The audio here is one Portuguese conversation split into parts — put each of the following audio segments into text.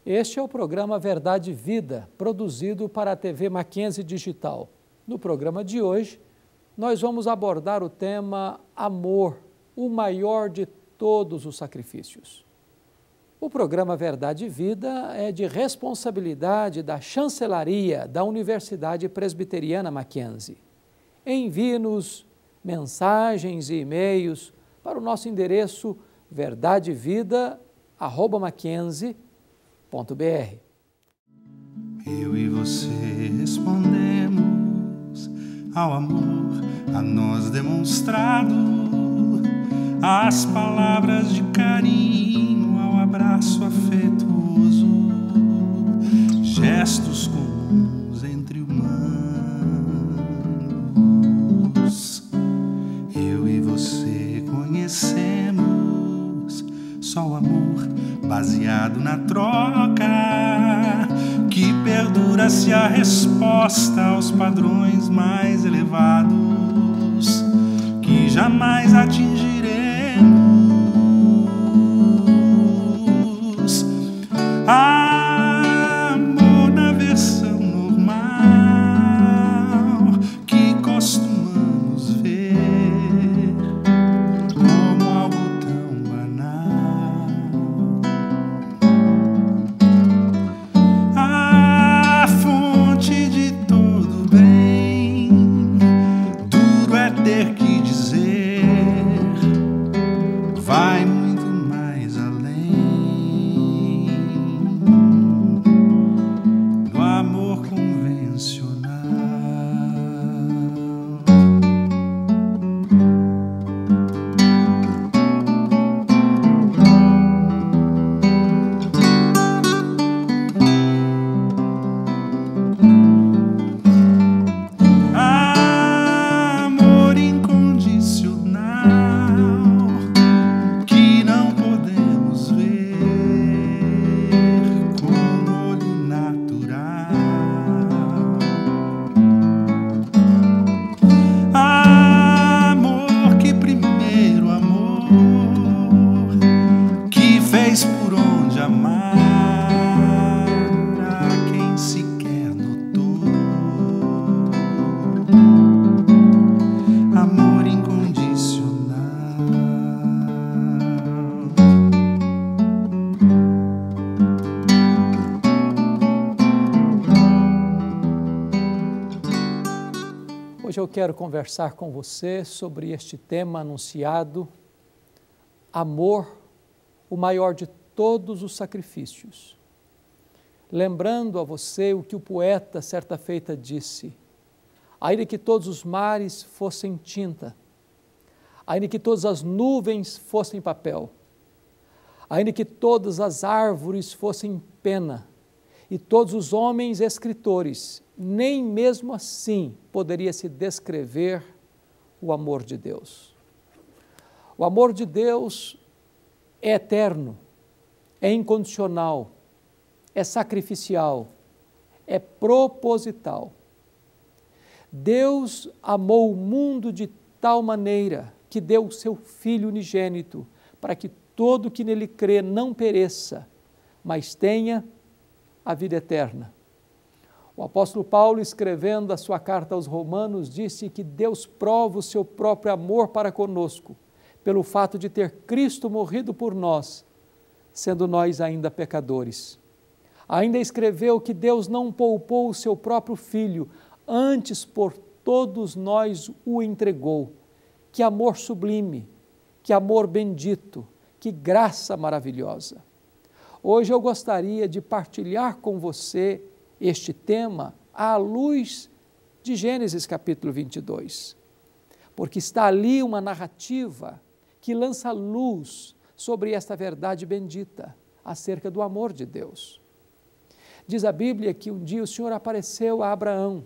Este é o programa Verdade e Vida, produzido para a TV Mackenzie Digital. No programa de hoje, nós vamos abordar o tema Amor, o maior de todos os sacrifícios. O programa Verdade e Vida é de responsabilidade da Chancelaria da Universidade Presbiteriana Mackenzie. Envie-nos mensagens e e-mails para o nosso endereço verdadevida@mackenzie.br. Eu e você respondemos ao amor a nós demonstrado, às palavras de carinho, ao abraço afetuoso, gestos comuns entre humanos. Eu e você conhecemos só o amor baseado na troca, que perdura se a resposta aos padrões mais elevados que jamais atingiremos. Amor na versão normal que costumamos ver como algo tão banal. A fonte de todo bem, duro é ter que dizer, vai muito mais além do amor convencional. Amor incondicional que não podemos ver com o olho natural. Amor que primeiro amor, que fez por onde amar a quem sequer notou. Amor incondicional. Hoje eu quero conversar com você sobre este tema anunciado, Amor, o maior de todos os sacrifícios. Lembrando a você o que o poeta certa feita disse: ainda que todos os mares fossem tinta, ainda que todas as nuvens fossem papel, ainda que todas as árvores fossem pena, e todos os homens escritores, nem mesmo assim poderia se descrever o amor de Deus. O amor de Deus é eterno, é incondicional, é sacrificial, é proposital. Deus amou o mundo de tal maneira que deu o seu Filho unigênito para que todo que nele crê não pereça, mas tenha a vida eterna. O apóstolo Paulo, escrevendo a sua carta aos Romanos, disse que Deus prova o seu próprio amor para conosco, pelo fato de ter Cristo morrido por nós, sendo nós ainda pecadores. Ainda escreveu que Deus não poupou o seu próprio Filho, antes por todos nós o entregou. Que amor sublime, que amor bendito, que graça maravilhosa. Hoje eu gostaria de partilhar com você este tema à luz de Gênesis capítulo 22, porque está ali uma narrativa que lança luz sobre esta verdade bendita acerca do amor de Deus. Diz a Bíblia que um dia o Senhor apareceu a Abraão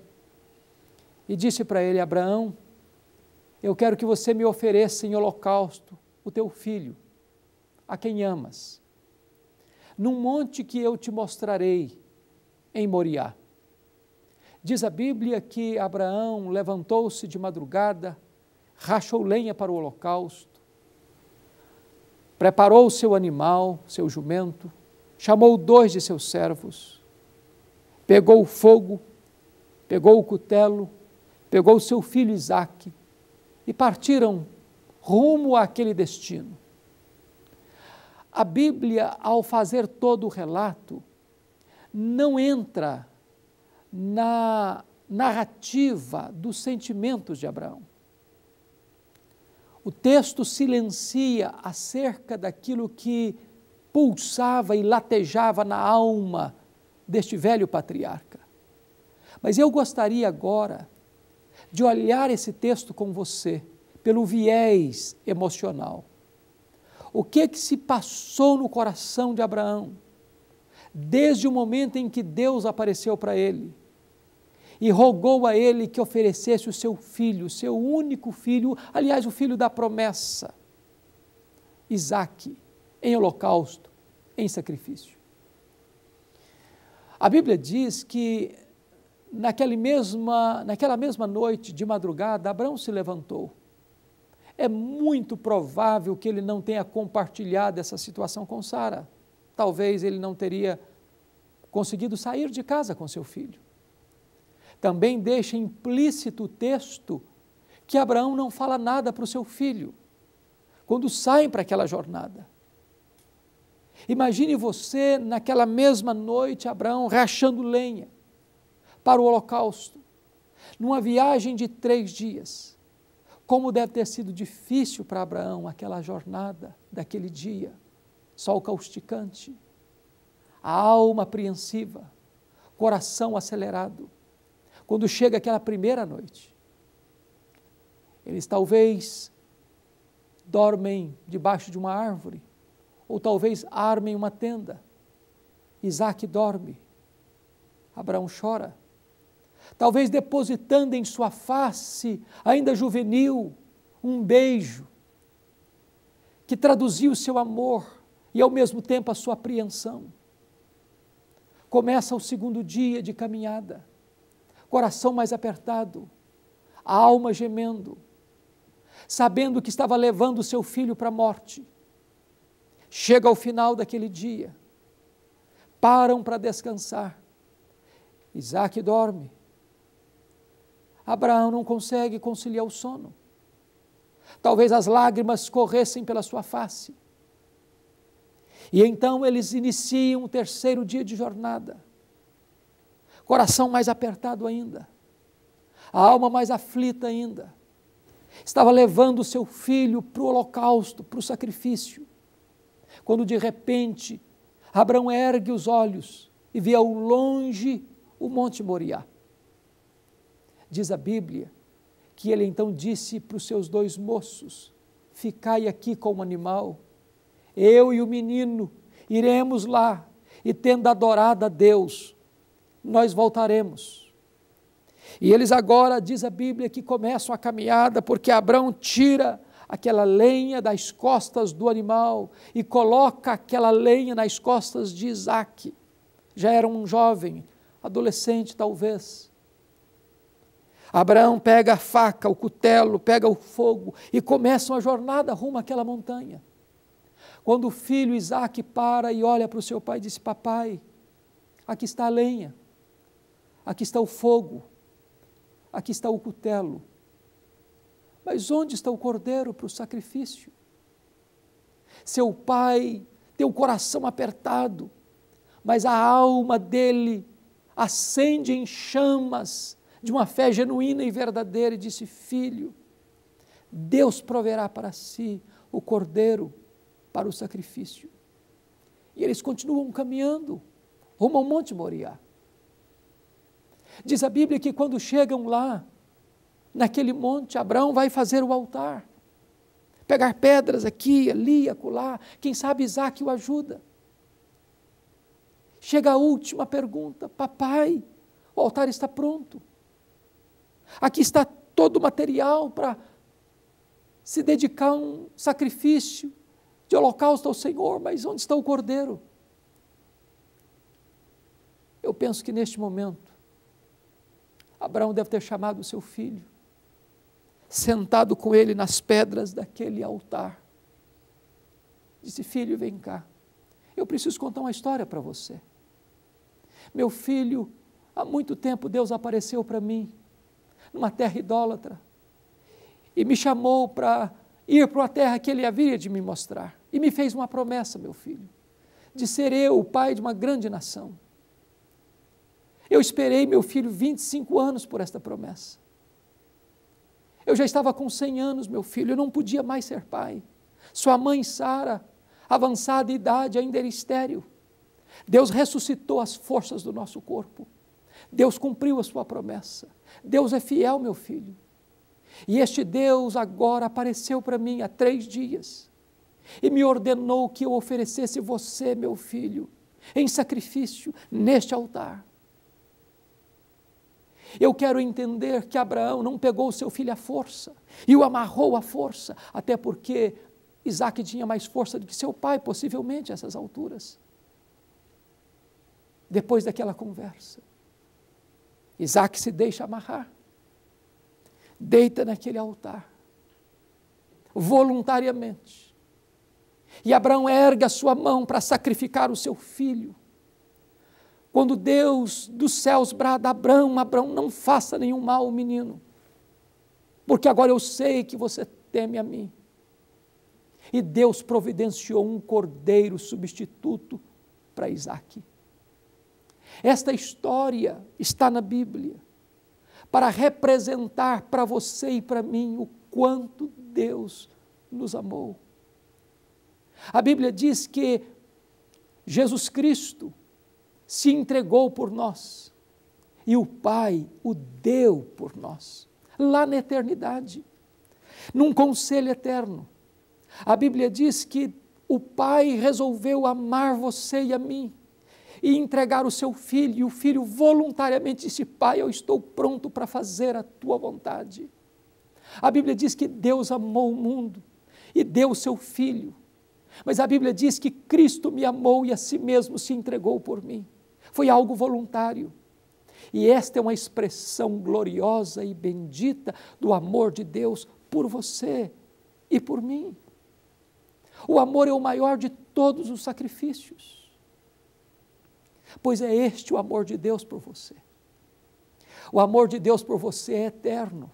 e disse para ele: Abraão, eu quero que você me ofereça em holocausto o teu filho, a quem amas, num monte que eu te mostrarei em Moriá. Diz a Bíblia que Abraão levantou-se de madrugada, rachou lenha para o holocausto, preparou o seu animal, seu jumento, chamou 2 de seus servos, pegou o fogo, pegou o cutelo, pegou o seu filho Isaque e partiram rumo àquele destino. A Bíblia, ao fazer todo o relato, não entra na narrativa dos sentimentos de Abraão. O texto silencia acerca daquilo que pulsava e latejava na alma deste velho patriarca. Mas eu gostaria agora de olhar esse texto com você pelo viés emocional. O que se passou no coração de Abraão desde o momento em que Deus apareceu para ele e rogou a ele que oferecesse o seu filho, seu único filho, aliás, o filho da promessa, Isaque, em holocausto, em sacrifício. A Bíblia diz que naquela mesma noite de madrugada, Abraão se levantou. É muito provável que ele não tenha compartilhado essa situação com Sara. Talvez ele não teria conseguido sair de casa com seu filho. Também deixa implícito o texto que Abraão não fala nada para o seu filho quando saem para aquela jornada. Imagine você, naquela mesma noite, Abraão rachando lenha para o holocausto, numa viagem de 3 dias. Como deve ter sido difícil para Abraão aquela jornada daquele dia, sol causticante, a alma apreensiva, coração acelerado. Quando chega aquela primeira noite, eles talvez dormem debaixo de uma árvore, ou talvez armem uma tenda. Isaque dorme, Abraão chora, talvez depositando em sua face, ainda juvenil, um beijo, que traduzia o seu amor e ao mesmo tempo a sua apreensão. Começa o 2º dia de caminhada, coração mais apertado, a alma gemendo, sabendo que estava levando o seu filho para a morte. Chega ao final daquele dia, param para descansar. Isaque dorme. Abraão não consegue conciliar o sono. Talvez as lágrimas corressem pela sua face. E então eles iniciam o 3º dia de jornada. Coração mais apertado ainda, a alma mais aflita ainda. Estava levando o seu filho para o holocausto, para o sacrifício. Quando de repente Abraão ergue os olhos e vê ao longe o Monte Moriá. Diz a Bíblia que ele então disse para os seus 2 moços: ficai aqui com o animal, eu e o menino iremos lá e, tendo adorado a Deus, nós voltaremos. E eles agora, diz a Bíblia, que começam a caminhada, porque Abraão tira aquela lenha das costas do animal e coloca aquela lenha nas costas de Isaque. Já era um jovem, adolescente talvez. Abraão pega a faca, o cutelo, pega o fogo e começam a jornada rumo àquela montanha. Quando o filho Isaque para e olha para o seu pai e diz: papai, aqui está a lenha, aqui está o fogo, aqui está o cutelo. Mas onde está o cordeiro para o sacrifício? Seu pai tem o coração apertado, mas a alma dele acende em chamas de uma fé genuína e verdadeira e disse: filho, Deus proverá para si o cordeiro para o sacrifício. E eles continuam caminhando rumo ao Monte Moriá. Diz a Bíblia que quando chegam lá, naquele monte, Abraão vai fazer o altar, pegar pedras aqui, ali, acolá, quem sabe Isaque o ajuda. Chega a última pergunta: papai, o altar está pronto, aqui está todo o material para se dedicar a um sacrifício de holocausto ao Senhor, mas onde está o cordeiro? Eu penso que neste momento, Abraão deve ter chamado o seu filho, sentado com ele nas pedras daquele altar. Disse: filho, vem cá, Eu preciso contar uma história para você. Meu filho, há muito tempo Deus apareceu para mim, numa terra idólatra, e me chamou para ir para uma terra que Ele havia de me mostrar. E me fez uma promessa, meu filho, de ser eu o pai de uma grande nação. Eu esperei, meu filho, 25 anos por esta promessa. Eu já estava com 100 anos, meu filho, eu não podia mais ser pai. Sua mãe, Sara, avançada idade, ainda era estéril. Deus ressuscitou as forças do nosso corpo. Deus cumpriu a sua promessa. Deus é fiel, meu filho. E este Deus agora apareceu para mim há 3 dias e me ordenou que eu oferecesse você, meu filho, em sacrifício neste altar. Eu quero entender que Abraão não pegou o seu filho à força e o amarrou à força, até porque Isaque tinha mais força do que seu pai, possivelmente, a essas alturas. Depois daquela conversa, Isaque se deixa amarrar, deita naquele altar, voluntariamente, e Abraão ergue a sua mão para sacrificar o seu filho. Quando Deus dos céus brada: Abraão, Abraão, não faça nenhum mal ao menino, porque agora eu sei que você teme a mim. E Deus providenciou um cordeiro substituto para Isaque. Esta história está na Bíblia para representar para você e para mim o quanto Deus nos amou. A Bíblia diz que Jesus Cristo se entregou por nós e o Pai o deu por nós, lá na eternidade, num conselho eterno. A Bíblia diz que o Pai resolveu amar você e a mim e entregar o seu filho, e o filho voluntariamente disse: Pai, eu estou pronto para fazer a tua vontade. A Bíblia diz que Deus amou o mundo e deu o seu filho, mas a Bíblia diz que Cristo me amou e a si mesmo se entregou por mim. Foi algo voluntário. E esta é uma expressão gloriosa e bendita do amor de Deus por você e por mim. O amor é o maior de todos os sacrifícios, pois é este o amor de Deus por você. O amor de Deus por você é eterno.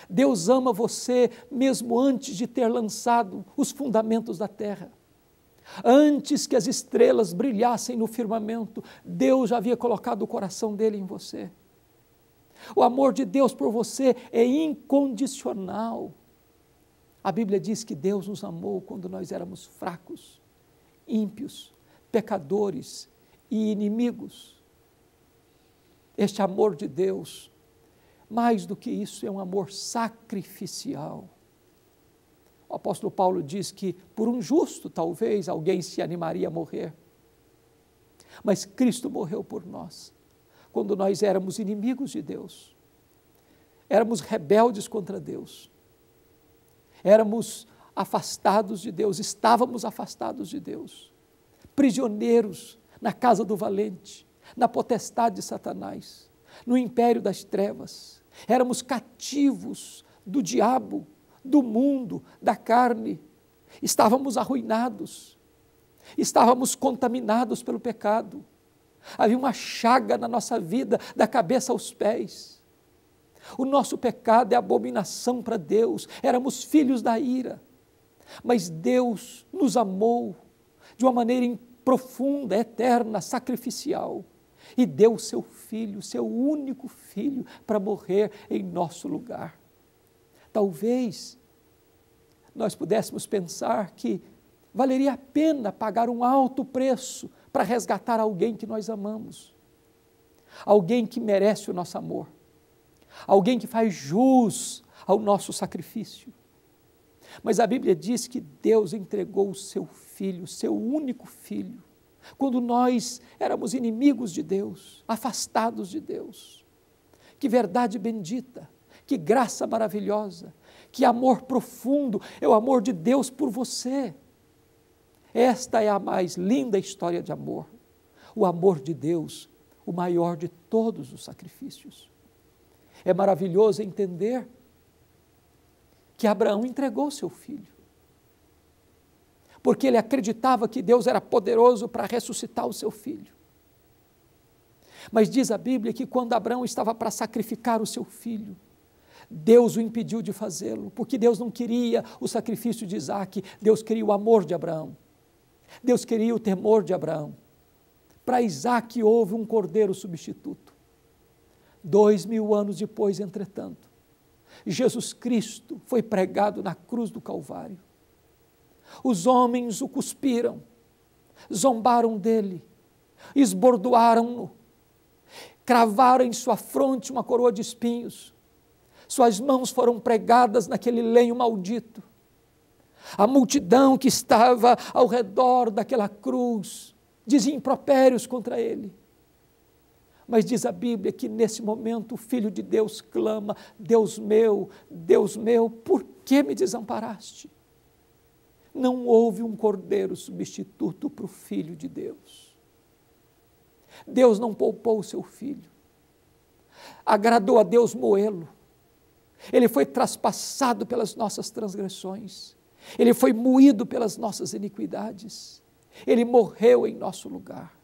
Deus ama você mesmo antes de ter lançado os fundamentos da terra. Antes que as estrelas brilhassem no firmamento, Deus já havia colocado o coração dele em você. O amor de Deus por você é incondicional. A Bíblia diz que Deus nos amou quando nós éramos fracos, ímpios, pecadores e inimigos. Este amor de Deus, mais do que isso, é um amor sacrificial. O apóstolo Paulo diz que por um justo talvez alguém se animaria a morrer, mas Cristo morreu por nós, quando nós éramos inimigos de Deus, éramos rebeldes contra Deus, éramos afastados de Deus, estávamos afastados de Deus, prisioneiros na casa do valente, na potestade de Satanás, no império das trevas, éramos cativos do diabo, do mundo, da carne, estávamos arruinados, estávamos contaminados pelo pecado, havia uma chaga na nossa vida, da cabeça aos pés. O nosso pecado é abominação para Deus, éramos filhos da ira, mas Deus nos amou de uma maneira profunda, eterna, sacrificial, e deu o seu filho, seu único filho, para morrer em nosso lugar. Talvez nós pudéssemos pensar que valeria a pena pagar um alto preço para resgatar alguém que nós amamos, alguém que merece o nosso amor, alguém que faz jus ao nosso sacrifício. Mas a Bíblia diz que Deus entregou o seu filho, o seu único filho, quando nós éramos inimigos de Deus, afastados de Deus. Que verdade bendita, que graça maravilhosa, que amor profundo, é o amor de Deus por você. Esta é a mais linda história de amor, o amor de Deus, o maior de todos os sacrifícios. É maravilhoso entender que Abraão entregou seu filho. porque ele acreditava que Deus era poderoso para ressuscitar o seu filho. Mas diz a Bíblia que quando Abraão estava para sacrificar o seu filho, Deus o impediu de fazê-lo, porque Deus não queria o sacrifício de Isaque, Deus queria o amor de Abraão, Deus queria o temor de Abraão. Para Isaque houve um cordeiro substituto. 2000 anos depois, entretanto, Jesus Cristo foi pregado na cruz do Calvário. Os homens o cuspiram, zombaram dele, esbordoaram-no, cravaram em sua fronte uma coroa de espinhos, suas mãos foram pregadas naquele lenho maldito. A multidão que estava ao redor daquela cruz dizia impropérios contra ele. Mas diz a Bíblia que nesse momento o Filho de Deus clama: Deus meu, por que me desamparaste? Não houve um cordeiro substituto para o Filho de Deus. Deus não poupou o seu Filho. Agradou a Deus moê-lo. Ele foi traspassado pelas nossas transgressões. Ele foi moído pelas nossas iniquidades. Ele morreu em nosso lugar.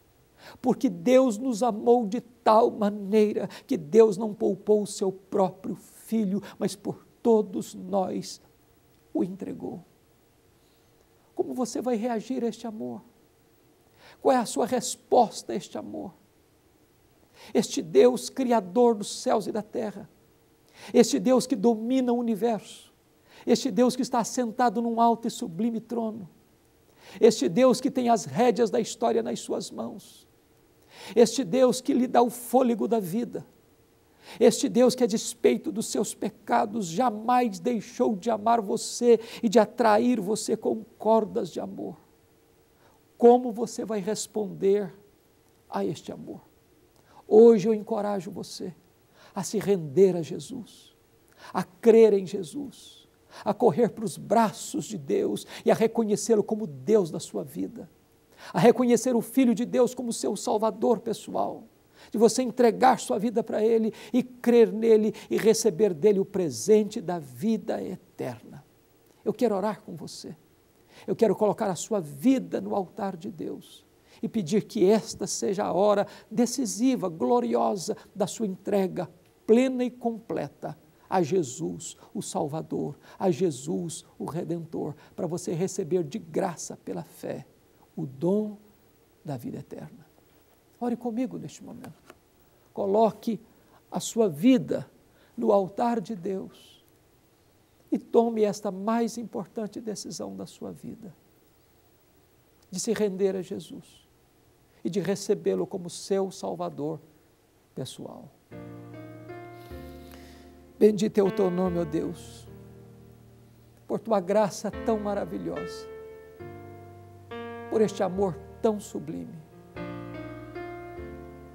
Porque Deus nos amou de tal maneira que Deus não poupou o seu próprio Filho, mas por todos nós o entregou. Como você vai reagir a este amor? Qual é a sua resposta a este amor? Este Deus criador dos céus e da terra, este Deus que domina o universo, este Deus que está assentado num alto e sublime trono, este Deus que tem as rédeas da história nas suas mãos, este Deus que lhe dá o fôlego da vida, este Deus que, a despeito dos seus pecados, jamais deixou de amar você e de atrair você com cordas de amor. Como você vai responder a este amor? Hoje eu encorajo você a se render a Jesus, a crer em Jesus, a correr para os braços de Deus e a reconhecê-lo como Deus da sua vida, a reconhecer o Filho de Deus como seu Salvador pessoal, de você entregar sua vida para Ele e crer nele e receber dele o presente da vida eterna. Eu quero orar com você. Eu quero colocar a sua vida no altar de Deus e pedir que esta seja a hora decisiva, gloriosa da sua entrega plena e completa a Jesus, o Salvador, a Jesus, o Redentor, para você receber de graça pela fé o dom da vida eterna. Ore comigo neste momento. Coloque a sua vida no altar de Deus e tome esta mais importante decisão da sua vida, de se render a Jesus e de recebê-lo como seu Salvador pessoal. Bendito é o teu nome, ó Deus, por tua graça tão maravilhosa, por este amor tão sublime.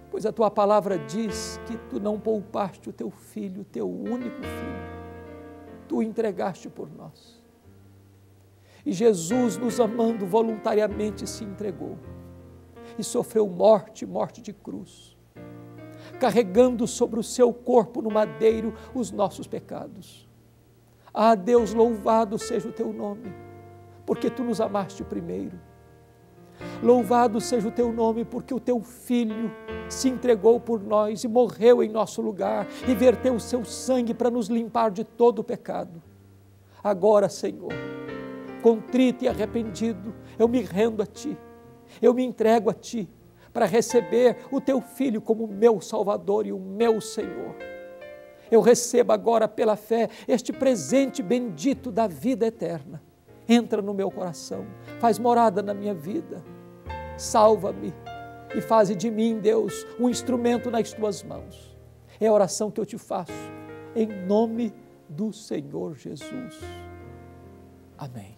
Pois a tua palavra diz que tu não poupaste o teu filho, o teu único filho, tu o entregaste por nós. E Jesus, nos amando voluntariamente, se entregou e sofreu morte de cruz, carregando sobre o seu corpo no madeiro os nossos pecados. Ah, Deus, louvado seja o teu nome, porque tu nos amaste primeiro. Louvado seja o teu nome, porque o teu Filho se entregou por nós e morreu em nosso lugar e verteu o seu sangue para nos limpar de todo o pecado. Agora, Senhor, contrito e arrependido, eu me rendo a Ti, eu me entrego a Ti para receber o teu Filho como meu Salvador e o meu Senhor. Eu recebo agora pela fé este presente bendito da vida eterna. Entra no meu coração, faz morada na minha vida, salva-me e faze de mim, Deus, um instrumento nas tuas mãos. É a oração que eu te faço, em nome do Senhor Jesus. Amém.